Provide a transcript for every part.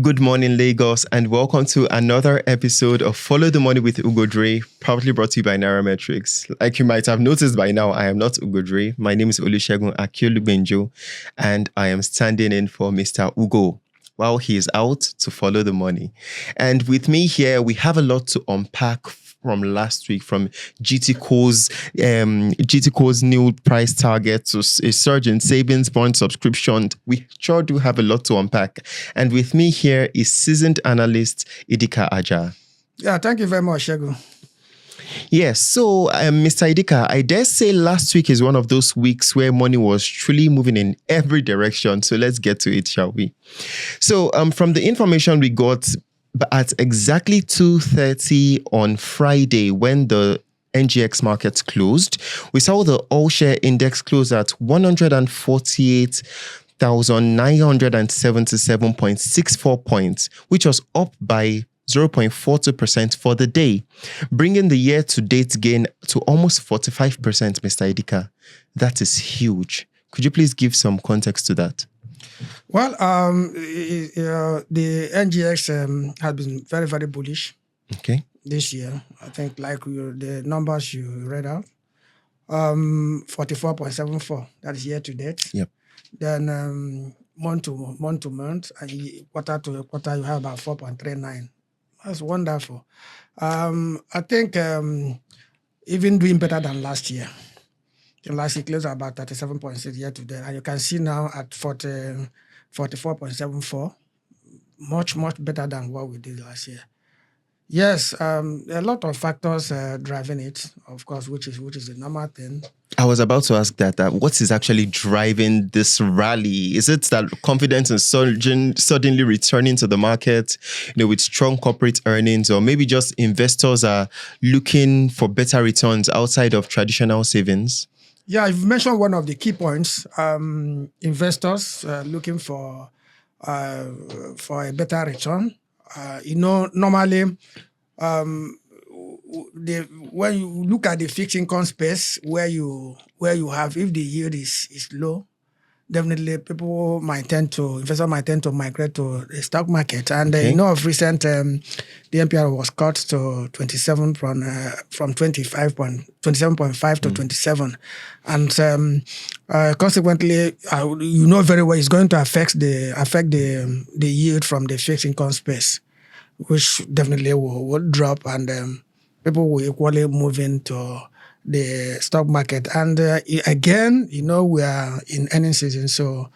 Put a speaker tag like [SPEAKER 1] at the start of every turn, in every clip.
[SPEAKER 1] Good morning, Lagos, and welcome to another episode of Follow the Money with Ugo Dre, proudly brought to you by Nairametrics. Like you might have noticed by now, I am not Ugo Dre. My name is Olusegun Akiolubenjo, and I am standing in for Mr. Ugo while he is out to follow the money. And with me here, we have a lot to unpack from last week, from GTCO's new price target to a surge in savings bond subscription. We sure do have a lot to unpack. And with me here is seasoned analyst Idika Aja.
[SPEAKER 2] Yeah, thank you very much, Shegu.
[SPEAKER 1] Yes, so Mr. Idika, I dare say last week is one of those weeks where money was truly moving in every direction. So let's get to it, shall we? So from the information we got, at exactly 2:30 on Friday, when the NGX markets closed, we saw the all-share index close at 148,977.64 points, which was up by 0.42% for the day, bringing the year-to-date gain to almost 45%, Mr. Idika. That is huge. Could you please give some context to that?
[SPEAKER 2] Well, the NGX has been very, very bullish this year. I think like the numbers you read out, 44.74, that is year to date.
[SPEAKER 1] Yep.
[SPEAKER 2] Then month to month, and quarter to quarter, you have about 4.39. That's wonderful. I think even doing better than last year. Last year closed about 37.6 year to date, and you can see now at 44.74, much better than what we did last year. Yes, a lot of factors driving it, of course, which is the normal thing.
[SPEAKER 1] I was about to ask that what is actually driving this rally? Is it that confidence and suddenly returning to the market, with strong corporate earnings, or maybe just investors are looking for better returns outside of traditional savings?
[SPEAKER 2] Yeah, you've mentioned one of the key points. Investors looking for a better return. Normally, when you look at the fixed income space, where you have, if the yield is low, definitely investors might tend to migrate to the stock market. And of recent, the MPR was cut to 27 from 27.5 to 27, and consequently, very well, it's going to affect the yield from the fixed income space, which definitely will drop, and people will equally move into the stock market. And again, we are in earnings season, so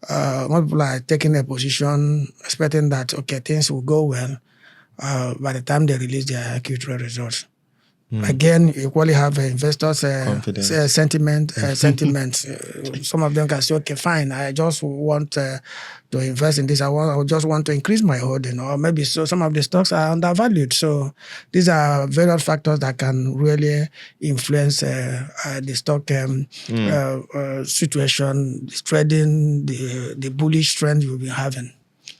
[SPEAKER 2] most people are taking a position expecting that things will go well by the time they release their Q3 results. Again, you equally have investors' sentiment. Some of them can say, okay, fine, I just want to invest in this. I just want to increase my holding, or maybe so some of the stocks are undervalued. So these are various factors that can really influence the stock situation, the trading, the bullish trend you'll be having.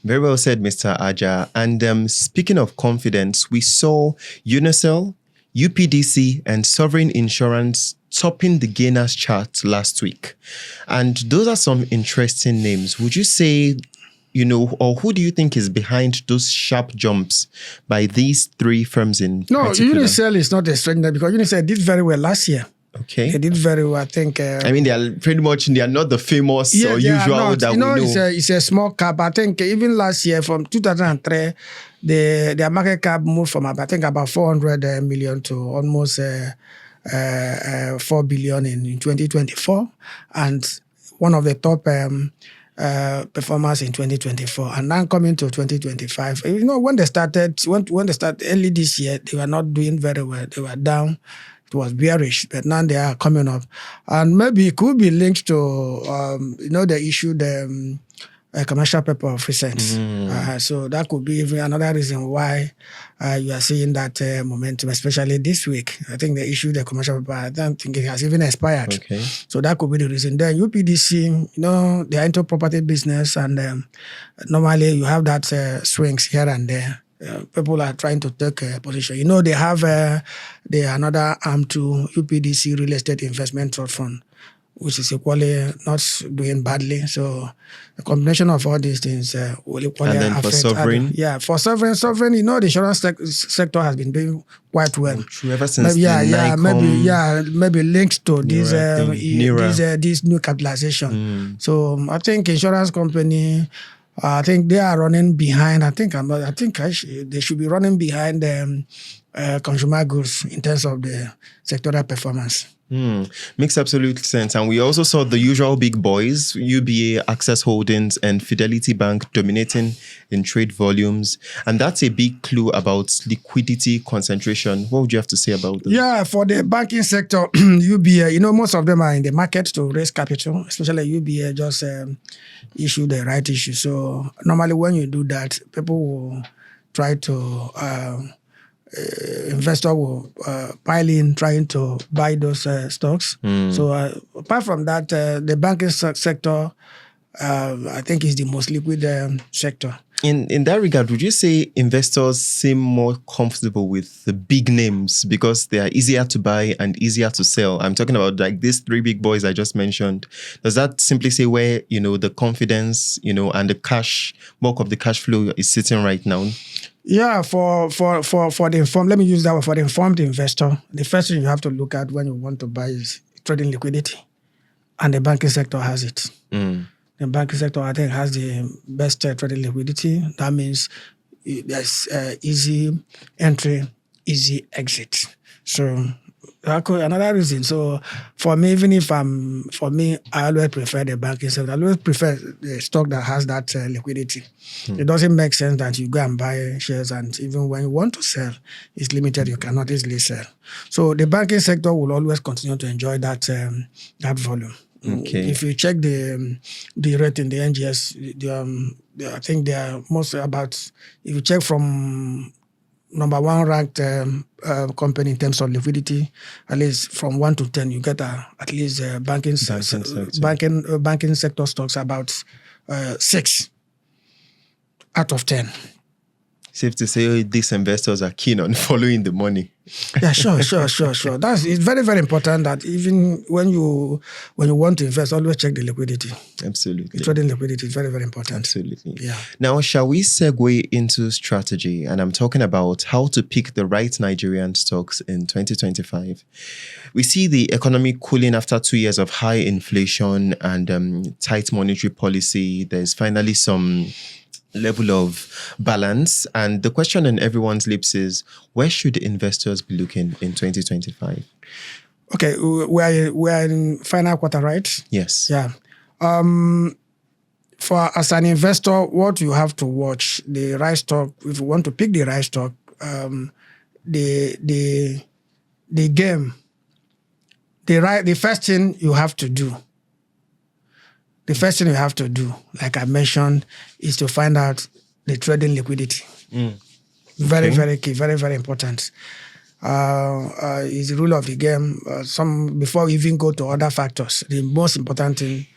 [SPEAKER 1] Very well said, Mr. Aja. And speaking of confidence, we saw Unicel, UPDC, and Sovereign Insurance topping the gainers chart last week. And those are some interesting names. Would you say, or who do you think is behind those sharp jumps by these three firms in particular?
[SPEAKER 2] Unicel is not a stranger, because Unicel did very well last year.
[SPEAKER 1] Okay.
[SPEAKER 2] They did very well, I think.
[SPEAKER 1] They are pretty much, they are not the famous or usual that we know.
[SPEAKER 2] It's a small cap. I think even last year, from 2003, their market cap moved from, I think, about 400 million to almost 4 billion in 2024. And one of the top performers in 2024. And now coming to 2025, when they started early this year, they were not doing very well. They were down. It was bearish, but now they are coming up. And maybe it could be linked to, they issued a commercial paper of recent. So that could be even another reason why you are seeing that momentum, especially this week. I think they issued a commercial paper. I don't think it has even expired.
[SPEAKER 1] Okay.
[SPEAKER 2] So that could be the reason. Then UPDC, they are into property business, and normally you have that swings here and there. People are trying to take a position. They have another arm to UPDC, Real Estate Investment Trust Fund, which is equally not doing badly. So the combination of all these things will equally
[SPEAKER 1] And then
[SPEAKER 2] affect.
[SPEAKER 1] for sovereign?
[SPEAKER 2] For sovereign, the insurance sector has been doing quite well.
[SPEAKER 1] True, ever since
[SPEAKER 2] maybe linked to this new capitalization. So I think insurance company, I think they are running behind. They should be running behind consumer goods in terms of the sectoral performance.
[SPEAKER 1] Makes absolute sense. And we also saw the usual big boys, UBA, Access Holdings, and Fidelity Bank dominating in trade volumes. And that's a big clue about liquidity concentration. What would you have to say about this?
[SPEAKER 2] Yeah, for the banking sector, UBA, most of them are in the market to raise capital, especially UBA just issue the right issue. So normally when you do that, people will try to... investor will pile in trying to buy those stocks. So apart from that, the banking sector, I think, is the most liquid sector.
[SPEAKER 1] In that regard, would you say investors seem more comfortable with the big names because they are easier to buy and easier to sell? I'm talking about like these three big boys I just mentioned. Does that simply say where, the confidence, and the bulk of the cash flow is sitting right now?
[SPEAKER 2] Yeah, for the informed, let me use that word, for the informed investor, the first thing you have to look at when you want to buy is trading liquidity. And the banking sector has it. The banking sector, I think, has the best trading liquidity. That means there's easy entry, easy exit. So another reason. So for me, I always prefer the banking sector. I always prefer the stock that has that liquidity. It doesn't make sense that you go and buy shares, and even when you want to sell, it's limited. You cannot easily sell. So the banking sector will always continue to enjoy that volume.
[SPEAKER 1] Okay.
[SPEAKER 2] If you check the rating, the NGS, I think they are mostly about. If you check from number one ranked company in terms of liquidity, at least from 1 to 10, you get at least banking sector stocks about 6 out of 10.
[SPEAKER 1] Safe to say these investors are keen on following the money.
[SPEAKER 2] Yeah, sure. It's very, very important that even when you want to invest, always check the liquidity.
[SPEAKER 1] Absolutely.
[SPEAKER 2] Trading liquidity is very, very important.
[SPEAKER 1] Absolutely.
[SPEAKER 2] Yeah.
[SPEAKER 1] Now, shall we segue into strategy? And I'm talking about how to pick the right Nigerian stocks in 2025. We see the economy cooling after 2 years of high inflation and tight monetary policy. There's finally some level of balance, and the question on everyone's lips is, where should investors be looking in 2025?
[SPEAKER 2] Okay, we are in final quarter, right?
[SPEAKER 1] Yes.
[SPEAKER 2] Yeah. For as an investor, what you have to watch, the right stock, if you want to pick the right stock, the game, the first thing you have to do. The first thing you have to do, like I mentioned, is to find out the trading liquidity. Very, very key, very, very important. Is the rule of the game. Before we even go to other factors, the most important thing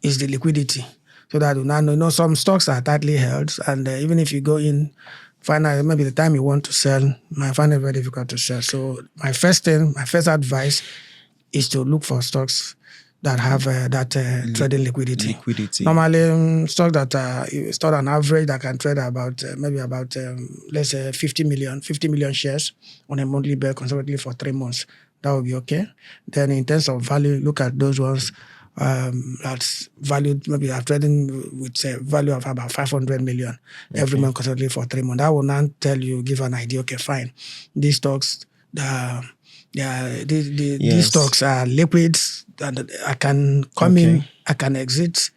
[SPEAKER 2] is the liquidity. So that you know some stocks are tightly held, and even if you go in, find out maybe the time you want to sell, might find it very difficult to sell. So my first advice is to look for stocks that have that trading liquidity. Normally, stocks that stock on average that can trade about let's say 50 million shares on a monthly basis, conservatively for 3 months. That would be okay. Then in terms of value, look at those ones that's valued, maybe are trading with a value of about 500 million every month, conservatively for 3 months. That will now give an idea. Okay, fine. These stocks, these stocks are liquid, and I can come in, I can exit.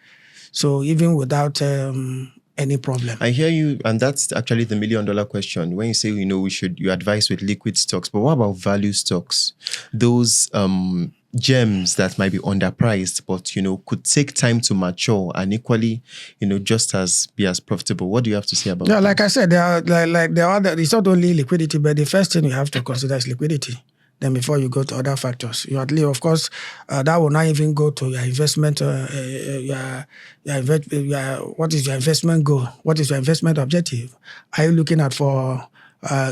[SPEAKER 2] So even without any problem.
[SPEAKER 1] I hear you, and that's actually the $1 million question. When you say, you advise with liquid stocks, but what about value stocks? Those gems that might be underpriced, but could take time to mature and equally, just be as profitable. What do you have to say about that?
[SPEAKER 2] Yeah, like I said, it's not only liquidity, but the first thing you have to consider is liquidity. Then before you go to other factors, of course, that will not even go to your investment. What is your investment goal? What is your investment objective? Are you looking at for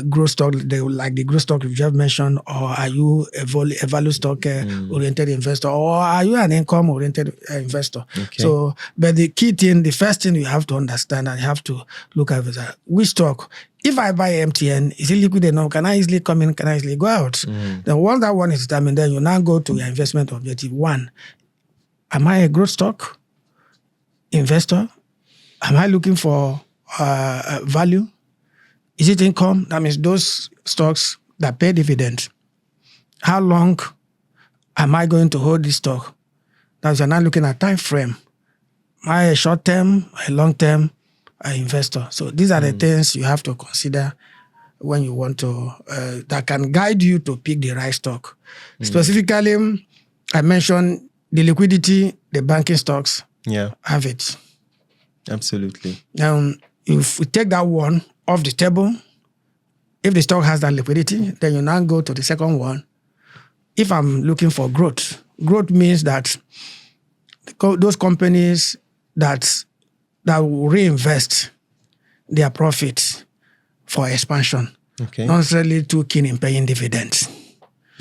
[SPEAKER 2] growth stock, like the growth stock you just mentioned, or are you a value stock oriented investor, or are you an income oriented investor?
[SPEAKER 1] Okay.
[SPEAKER 2] So, but the key thing, the first thing you have to understand and you have to look at is which stock. If I buy MTN, is it liquid enough? Can I easily come in? Can I easily go out? Then once that one is determined, then you now go to your investment objective. One, am I a growth stock investor? Am I looking for value? Is it income? That means those stocks that pay dividends. How long am I going to hold this stock? That's you're not looking at time frame. Am I a short term, a long term investor? So these are the things you have to consider when you want to, that can guide you to pick the right stock. Specifically, I mentioned the liquidity, the banking stocks have it.
[SPEAKER 1] Absolutely.
[SPEAKER 2] Now, if we take that one off the table, if the stock has that liquidity, then you now go to the second one. If I'm looking for growth means that those companies that will reinvest their profits for expansion, not necessarily too keen in paying dividends.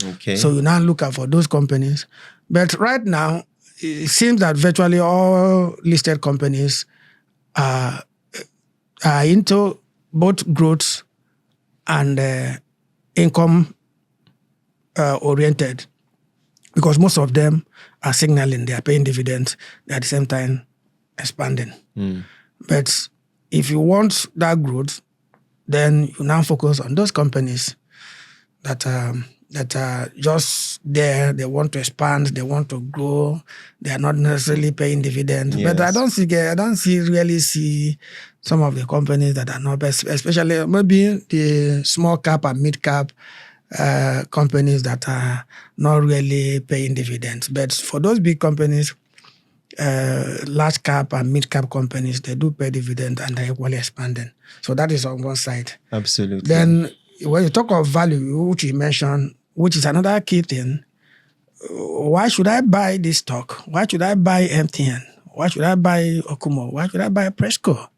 [SPEAKER 1] Okay.
[SPEAKER 2] So you now look out for those companies. But right now, it seems that virtually all listed companies are into both growth and income oriented, because most of them are signaling they are paying dividends, they're at the same time expanding. But if you want that growth, then you now focus on those companies that are just there. They want to expand, they want to grow. They are not necessarily paying dividends.
[SPEAKER 1] Yes.
[SPEAKER 2] But I don't really see some of the companies that are not, especially maybe the small cap and mid cap companies that are not really paying dividends. But for those big companies, large cap and mid cap companies, they do pay dividends and they're equally expanding. So that is on one side.
[SPEAKER 1] Absolutely.
[SPEAKER 2] Then when you talk of value, which you mentioned, which is another key thing, why should I buy this stock? Why should I buy MTN? Why should I buy Okumo? Why should I buy Presco?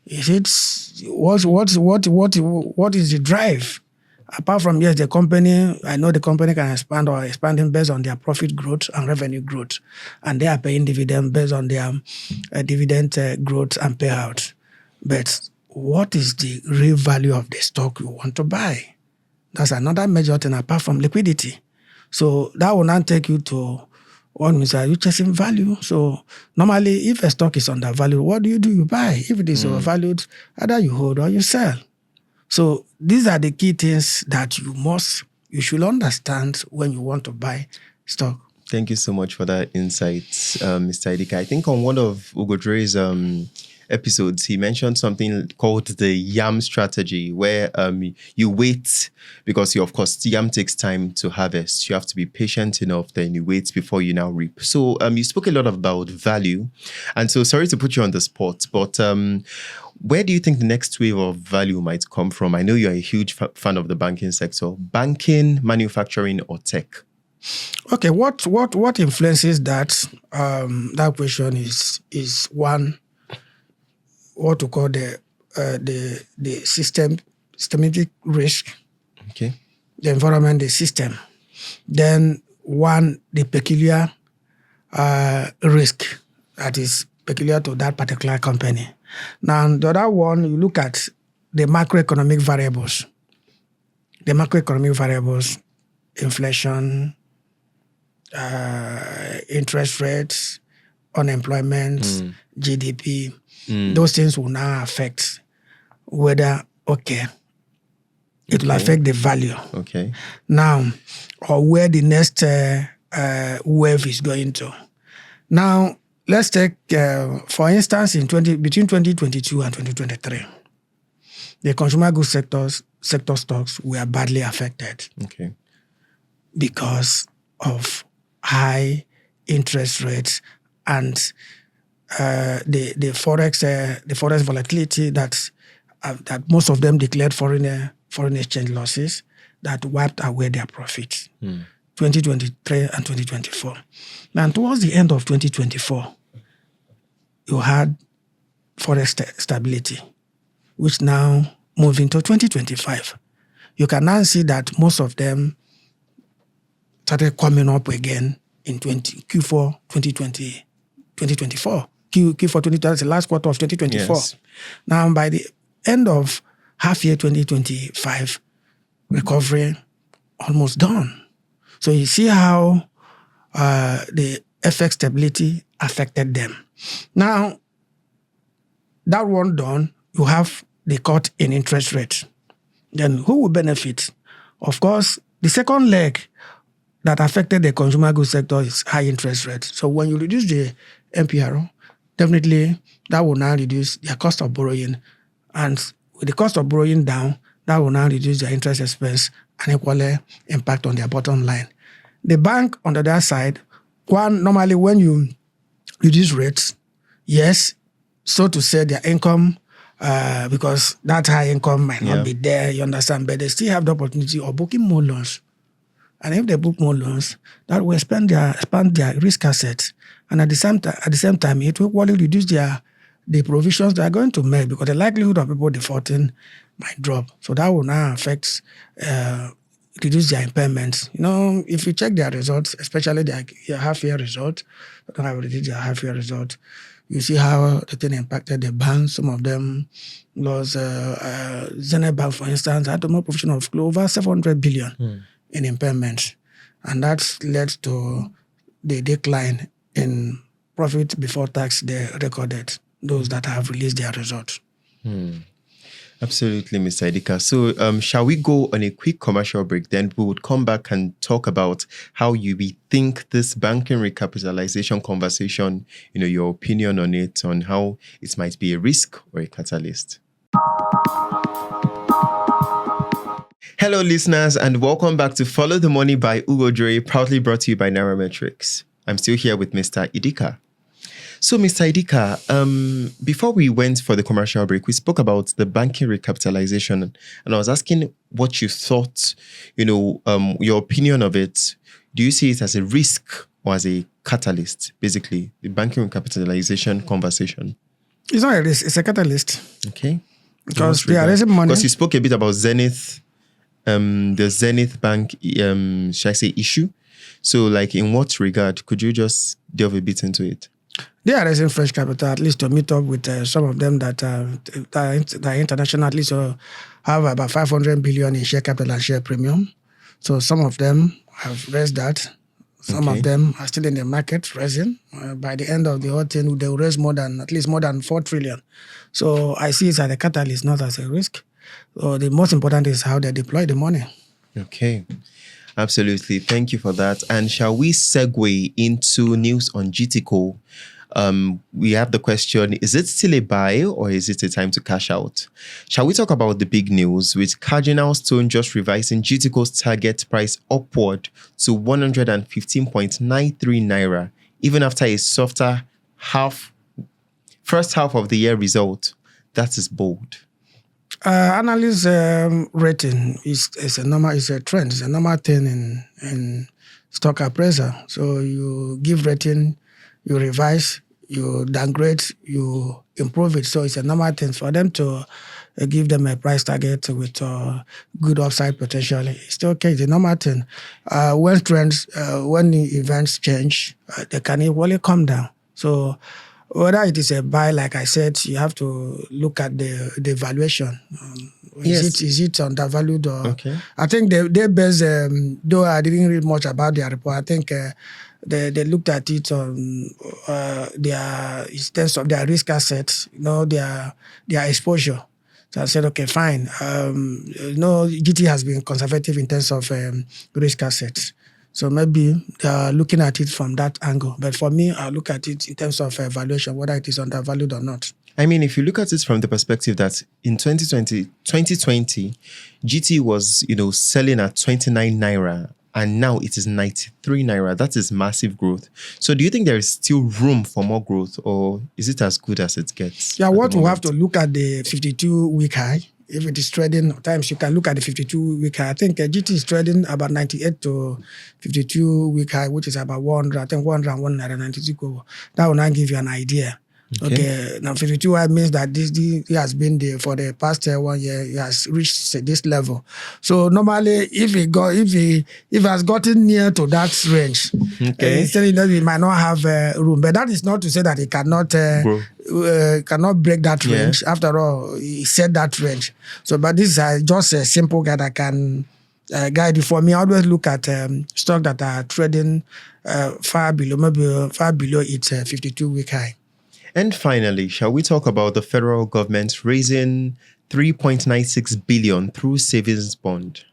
[SPEAKER 2] Is it what is the drive? Apart from, yes, the company, I know the company can expand or expanding based on their profit growth and revenue growth, and they are paying dividend based on their dividend growth and payout. But what is the real value of the stock you want to buy? That's another major thing apart from liquidity. So that will not take you to what means, are you chasing value? So normally, if a stock is undervalued, what do? You buy. If it is overvalued, either you hold or you sell. So these are the key things that you should understand when you want to buy stock.
[SPEAKER 1] Thank you so much for that insight, Mr. Idika. I think on one of Ugodre's episodes, he mentioned something called the yam strategy, where you wait because of course yam takes time to harvest. You have to be patient enough, then you wait before you now reap. So you spoke a lot about value, and so sorry to put you on the spot, but where do you think the next wave of value might come from? I know you're a huge fan of the banking sector. Banking, manufacturing, or tech?
[SPEAKER 2] Okay, what influences that? That question is one, what to call the systematic risk.
[SPEAKER 1] Okay.
[SPEAKER 2] The environment, the system. Then one, the peculiar risk that is peculiar to that particular company. Now the other one, you look at the macroeconomic variables. The macroeconomic variables, inflation, interest rates, unemployment, GDP, those things will now affect whether, it will affect the value.
[SPEAKER 1] Okay.
[SPEAKER 2] Now, or where the next wave is going to. Now, let's take, for instance, between 2022 and 2023, the consumer goods sector stocks were badly affected.
[SPEAKER 1] Okay.
[SPEAKER 2] Because of high interest rates and the forex volatility that most of them declared foreign exchange losses that wiped away their profits. 2023 and 2024. Now, towards the end of 2024, you had forex stability, which now moving to 2025, you can now see that most of them started coming up again in Q4 2020, 2024. Q4 2020, the last quarter of 2024.
[SPEAKER 1] Yes.
[SPEAKER 2] Now, by the end of half year 2025, recovery almost done. So you see how the FX stability affected them. Now, that one done, you have the cut in interest rate. Then who will benefit? Of course, the second leg that affected the consumer goods sector is high interest rate. So when you reduce the MPR, definitely that will now reduce their cost of borrowing. And with the cost of borrowing down, that will now reduce their interest expense and equally impact on their bottom line. The bank, on the other side, normally when you reduce rates, yes, so to say their income, because that high income might not be there, you understand, but they still have the opportunity of booking more loans. And if they book more loans, that will expand their risk assets. And at the same time, it will equally reduce the provisions they are going to make, because the likelihood of people defaulting might drop. So that will now affect, reduce their impairments. You know, if you check their results, especially their half-year result, don't have reduced their half-year result, you see how the thing impacted the banks. Some of them lost, Zenith Bank, for instance, had a more provision of over 700 billion in impairments. And that led to the decline in profit before tax they recorded, those that have released their results.
[SPEAKER 1] Absolutely, Mr. Idika. So shall we go on a quick commercial break? Then we would come back and talk about how we think this banking recapitalization conversation, your opinion on it, on how it might be a risk or a catalyst. Hello, listeners, and welcome back to Follow the Money by Ugo Dre, proudly brought to you by Nairametrics. I'm still here with Mr. Idika. So, Mr. Idika, before we went for the commercial break, we spoke about the banking recapitalization, and I was asking what you thought, your opinion of it. Do you see it as a risk or as a catalyst, basically, the banking recapitalization conversation?
[SPEAKER 2] It's not a risk, it's a catalyst.
[SPEAKER 1] Okay.
[SPEAKER 2] Because they are raising money.
[SPEAKER 1] Because you spoke a bit about Zenith, the Zenith Bank, should I say, issue? So, in what regard? Could you just delve a bit into it?
[SPEAKER 2] They are raising fresh capital, at least to meet up with some of them that are international, at least have about 500 billion in share capital and share premium. So some of them have raised that. Some of them are still in the market raising. By the end of the whole thing, they will raise at least more than 4 trillion. So I see it as a catalyst, not as a risk. So the most important is how they deploy the money.
[SPEAKER 1] Okay. Absolutely. Thank you for that. And shall we segue into news on GTCO? We have the question, is it still a buy or is it a time to cash out? Shall we talk about the big news with Cardinal Stone just revising GTCO's target price upward to 115.93 Naira, even after a softer first half of the year result? That is bold.
[SPEAKER 2] Analyst rating is a trend. It's a normal thing in stock appraisal. So you give rating, you revise, you downgrade, you improve it. So it's a normal thing for them to give them a price target with good upside potential. It's still okay. It's a normal thing. When the events change, they can equally come down. So whether it is a buy, like I said, you have to look at the valuation.
[SPEAKER 1] Yes.
[SPEAKER 2] Is it undervalued? Or
[SPEAKER 1] Okay.
[SPEAKER 2] I think they based, though I didn't read much about their report, I think they looked at it on in terms of their risk assets, their exposure. So I said, okay, fine. GT has been conservative in terms of risk assets. So maybe they are looking at it from that angle. But for me, I look at it in terms of valuation, whether it is undervalued or not.
[SPEAKER 1] I mean, if you look at it from the perspective that in 2020, GT was, selling at 29 Naira and now it is 93 Naira. That is massive growth. So do you think there is still room for more growth, or is it as good as it gets?
[SPEAKER 2] Yeah, what we have to look at the 52-week high. If it is trading, at times you can look at the 52-week high. I think GT is trading about 98 to 52-week high, which is about 100, I think 101 Naira 92. That will now give you an idea Okay, now 52 means that this he has been there for the past 1 year. He has reached this level. So normally, if he has gotten near to that range, he's telling that he might not have room. But that is not to say that he cannot break that range. After all, he set that range. So, but this is just a simple guide that can guide you. For me, I always look at stock that are trading far below its 52-week high.
[SPEAKER 1] And finally, shall we talk about the federal government raising 3.96 billion through savings bond?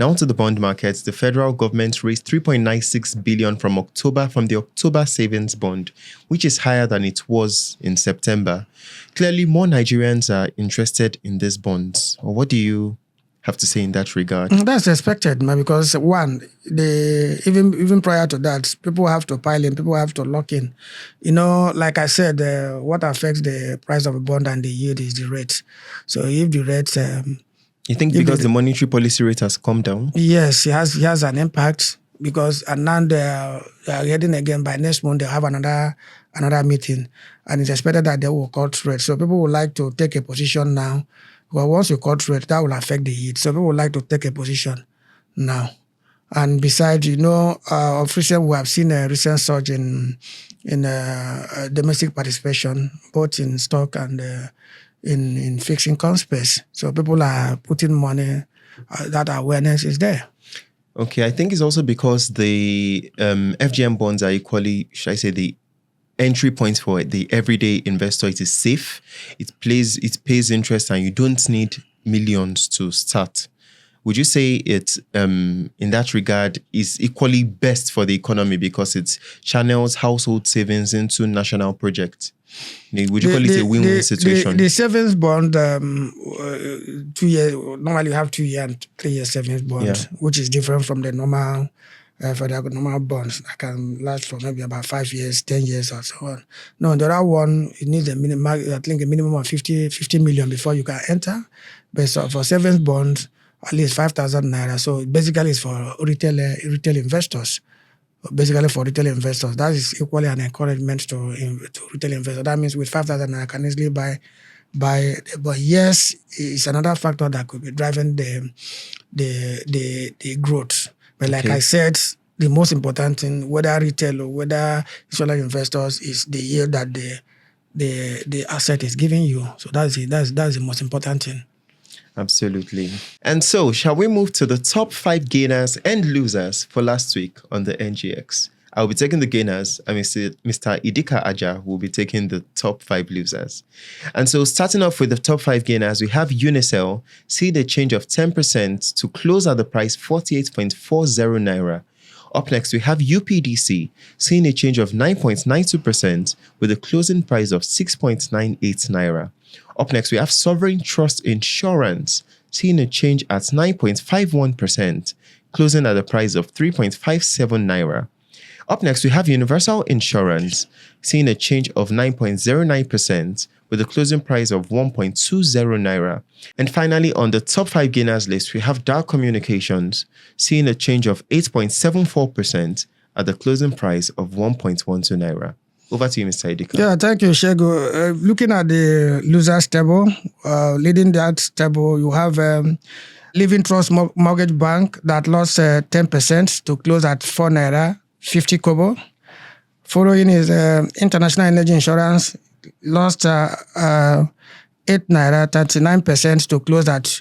[SPEAKER 1] Now to the bond markets, the federal government raised 3.96 billion from the October savings bond, which is higher than it was in September. Clearly, more Nigerians are interested in these bonds. Or what do you have to say in that regard?
[SPEAKER 2] That's expected, man, because one, even prior to that, people have to pile in, people have to lock in. Like I said, what affects the price of a bond and the yield is the rate. So if the rate,
[SPEAKER 1] you think because the monetary policy rate has come down?
[SPEAKER 2] Yes, it has an impact and now they are heading again. By next month they'll have another meeting, and it's expected that they will cut rate. So people would like to take a position now. Well, once you cut rate, that will affect the yield. So people would like to take a position now. And besides, of recent, we have seen a recent surge in domestic participation, both in stock and in fixed income space. So people are putting money, that awareness is there.
[SPEAKER 1] Okay, I think it's also because the FGM bonds are equally, should I say, the entry point for the everyday investor. It is safe, it pays interest, and you don't need millions to start. Would you say it, in that regard, is equally best for the economy because it channels household savings into national projects? Would you call it a win-win situation?
[SPEAKER 2] The savings bond, 2 years, normally you have 2 year and 3 year savings bond, which is different from the normal bonds that can last for maybe about 5 years, 10 years, or so on. No, the other one, it needs a minimum of 50 million before you can enter. But so for savings bonds, at least 5,000 naira. So basically, it's for retail investors. Basically, for retail investors, that is equally an encouragement to retail investors. That means with 5,000 naira, I can easily buy. But yes, it's another factor that could be driving the growth. But like I said, the most important thing, whether retail or whether institutional investors, is the yield that the asset is giving you. So that's the most important thing.
[SPEAKER 1] Absolutely. And so, shall we move to the top 5 gainers and losers for last week on the NGX? I'll be taking the gainers, and Mr. Idika Aja will be taking the top 5 losers. And so, starting off with the top 5 gainers, we have Unicel, seeing a change of 10% to close at the price 48.40 naira. Up next, we have UPDC, seeing a change of 9.92% with a closing price of 6.98 naira. Up next, we have Sovereign Trust Insurance, seeing a change at 9.51%, closing at a price of 3.57 naira. Up next, we have Universal Insurance, seeing a change of 9.09% with a closing price of 1.20 naira. And finally, on the top 5 gainers list, we have Dow Communications, seeing a change of 8.74% at the closing price of 1.12 naira. Over to you, Mr. Idika.
[SPEAKER 2] Yeah, thank you, Shego. Looking at the losers table, leading that table, you have Living Trust Mortgage Bank that lost 10% to close at 4 naira 50 kobo. Following is International Energy Insurance, lost 8 naira 39% to close at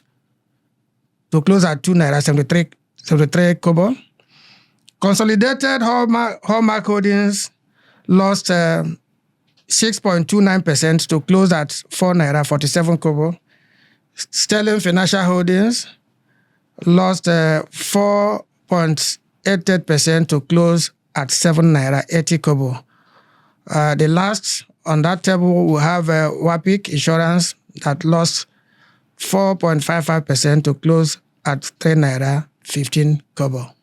[SPEAKER 2] 2 naira 73 kobo. Consolidated Hallmark Holdings lost 6.29% to close at 4 naira 47 kobo. Sterling Financial Holdings lost 4.88% to close at 7 naira 80 kobo. The last on that table, we have Wapik Insurance that lost 4.55% to close at 3 naira 15 kobo.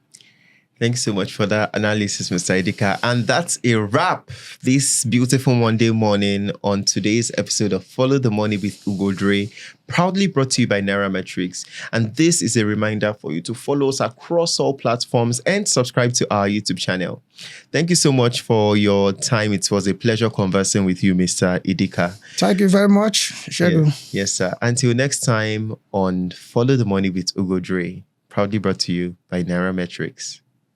[SPEAKER 1] Thanks so much for that analysis, Mr. Idika. And that's a wrap this beautiful Monday morning on today's episode of Follow the Money with Ugo Dre, proudly brought to you by Nairametrics. And this is a reminder for you to follow us across all platforms and subscribe to our YouTube channel. Thank you so much for your time. It was a pleasure conversing with you, Mr. Idika.
[SPEAKER 2] Thank you very much, Shegun.
[SPEAKER 1] Yes, sir. Until next time on Follow the Money with Ugo Dre, proudly brought to you by Nairametrics.